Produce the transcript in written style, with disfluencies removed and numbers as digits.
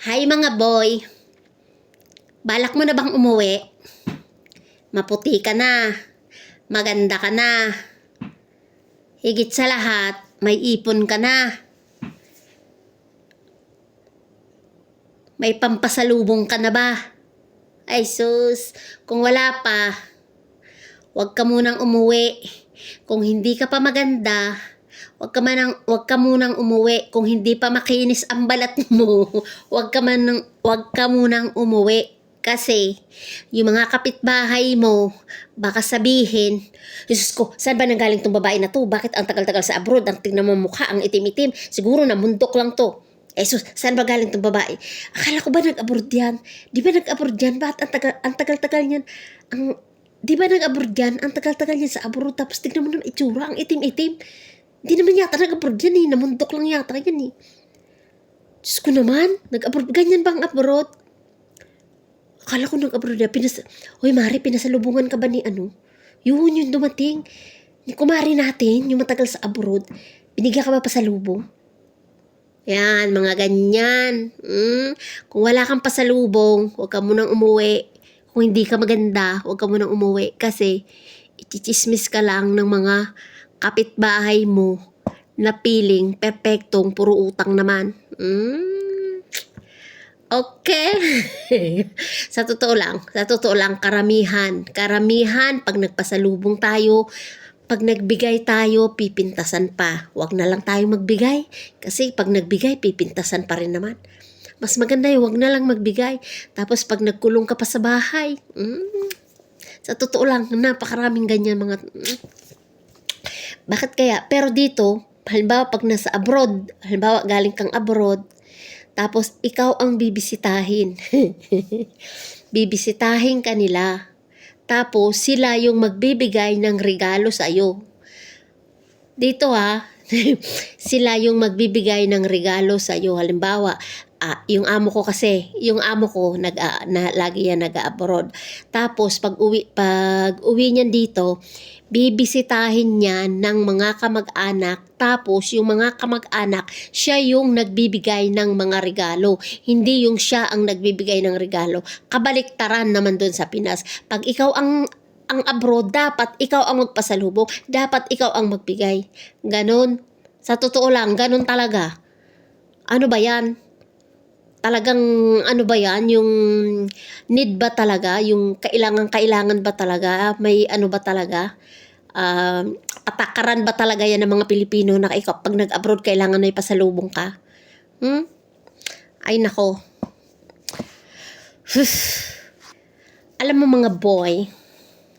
Hi mga boy, balak mo na bang umuwi? Maputi ka na, maganda ka na, higit sa lahat, may ipon ka na, may pampasalubong ka na ba? Ay sus, kung wala pa, huwag ka munang umuwi. Kung hindi ka pa maganda, Huwag ka munang umuwi. Kung hindi pa makinis ang balat mo, huwag ka munang umuwi. Kasi, yung mga kapitbahay mo, baka sabihin, Jesus ko, saan ba nanggaling tong babae na to? Bakit ang tagal-tagal sa abroad? Ang tingnan mo mukha, ang itim-itim. Siguro na mundok lang to. Jesus, saan ba galing tong babae? Akala ko ba nag-abroad yan? Di ba nag-abroad yan? Bakit ang tagal-tagal niyan? Di ba nag-abroad yan? Ang tagal-tagal niyan sa abroad. Tapos tignan mo ng itsura, ang itim-itim. Hindi naman yata nag-abroad yan eh. Namundok lang yata yan eh. Diyos ko naman, nag-abroad. Ganyan bang abroad? Akala ko nag-abroad yan. Hoy Mari, pinasalubungan ka ba ni ano? Yun, yung dumating. Ni kumari natin, yung matagal sa abroad. Binigyan ka ba pasalubong? Yan, mga ganyan. Kung wala kang pasalubong, huwag ka munang umuwi. Kung hindi ka maganda, huwag ka munang umuwi. Kasi, ichichismis ka lang ng mga kapitbahay mo na piling perpektong puro utang naman. Okay. sa totoo lang, karamihan, pag nagpasalubong tayo, pag nagbigay tayo, pipintasan pa. Huwag na lang tayo magbigay. Kasi pag nagbigay, pipintasan pa rin naman. Mas maganda yung huwag na lang magbigay. Tapos pag nagkulong ka pa sa bahay, sa totoo lang, napakaraming ganyan mga... Bakit kaya? Pero dito, halimbawa pag nasa abroad, halimbawa galing kang abroad, tapos ikaw ang bibisitahin. Bibisitahin ka nila. Tapos sila yung magbibigay ng regalo sa iyo. Dito sila yung magbibigay ng regalo sa iyo. Halimbawa, yung amo ko lagi yan nag-abroad. Tapos pag uwi niyan dito, bibisitahin niya ng mga kamag-anak. Tapos yung mga kamag-anak, siya yung nagbibigay ng mga regalo. Hindi yung siya ang nagbibigay ng regalo. Kabaliktaran naman doon sa Pinas. Pag ikaw ang abroad, dapat ikaw ang magpasalubong. Dapat ikaw ang magbigay. Ganon. Sa totoo lang, ganon talaga. Ano ba yan? Talagang ano ba yan? Yung need ba talaga? Yung kailangan ba talaga? May ano ba talaga? Patakaran ba talaga yan ng mga Pilipino na ikaw pag nag-abroad kailangan may pasalubong ka? Ay nako. Alam mo mga boy,